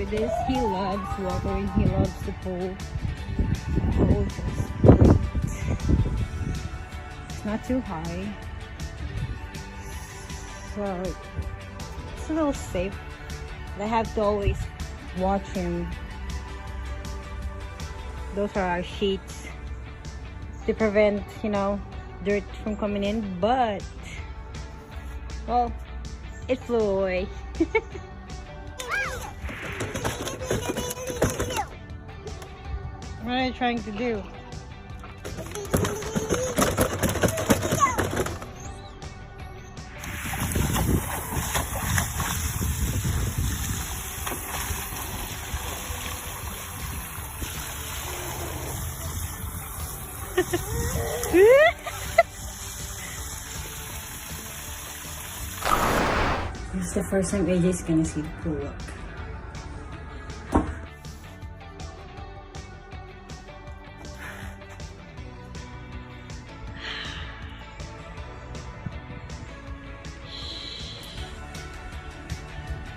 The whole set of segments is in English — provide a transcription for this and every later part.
this. He loves watering. He loves the pool. The pool is great. It's not too high, so it's a little safe. I have to always watch him. Those are our sheets to prevent, you know, dirt from coming in, but well, it flew away. What are you trying to do? This is the first time AJ is gonna see the pool. Look.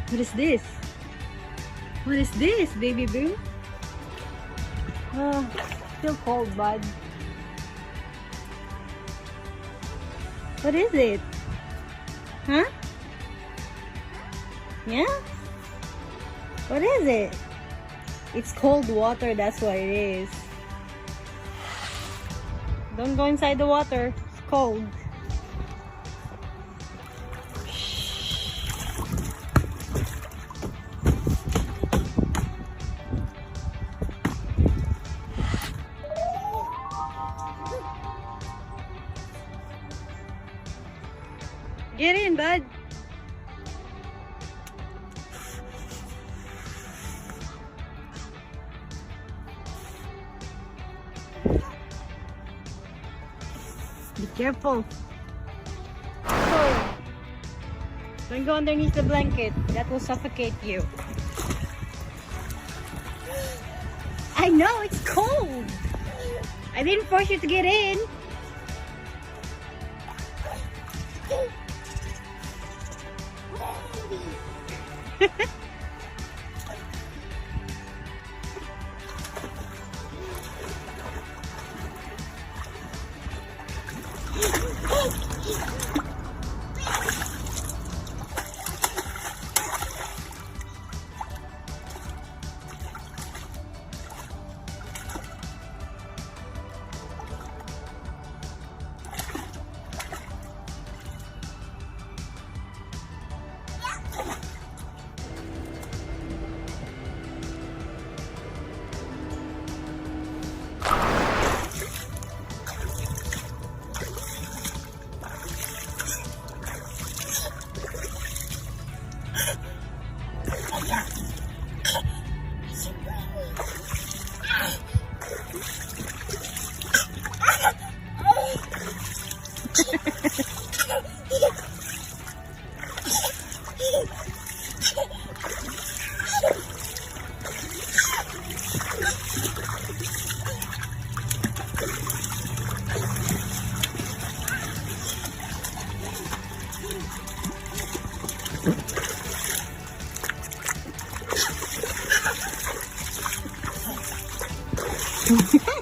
What is this? What is this, baby boo? Oh, still cold, bud. What is it? Huh? Yeah? What is it? It's cold water, that's what it is. Don't go inside the water. It's cold. Get in, bud. Be careful. Oh. Don't go underneath the blanket. That will suffocate you. I know, it's cold. I didn't force you to get in.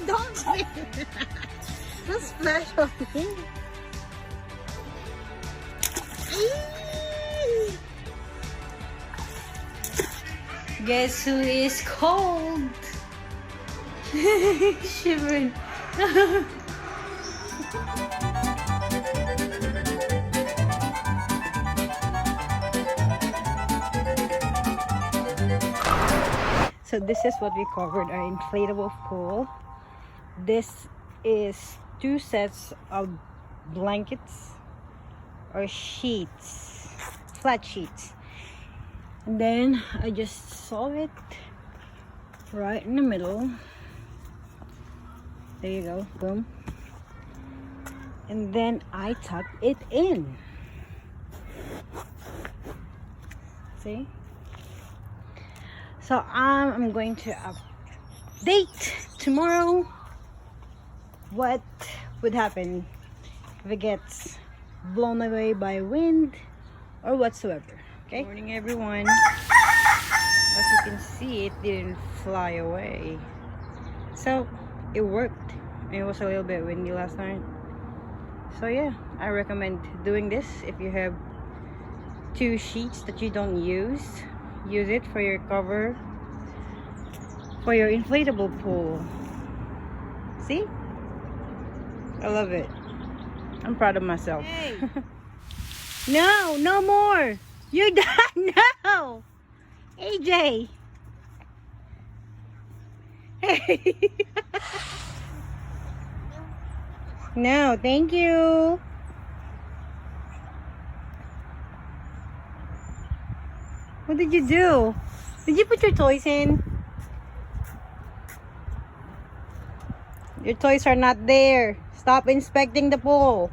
Don't swim. Don't splash on me. Guess who is cold? Shivering. So this is what we covered our inflatable pool. This is 2 sets of blankets or sheets, flat sheets. And then I just sew it right in the middle. There you go, boom. And then I tuck it in. See? So I'm going to update tomorrow what would happen if it gets blown away by wind or whatsoever. Okay? Good morning, everyone. As you can see, it didn't fly away. So it worked. It was a little bit windy last night. So yeah, I recommend doing this. If you have 2 sheets that you don't use it for your cover for your inflatable pool. See? I love it. I'm proud of myself. Hey. No, no more. You're done. No. AJ. Hey. No, thank you. What did you do? Did you put your toys in? Your toys are not there. Stop inspecting the pool.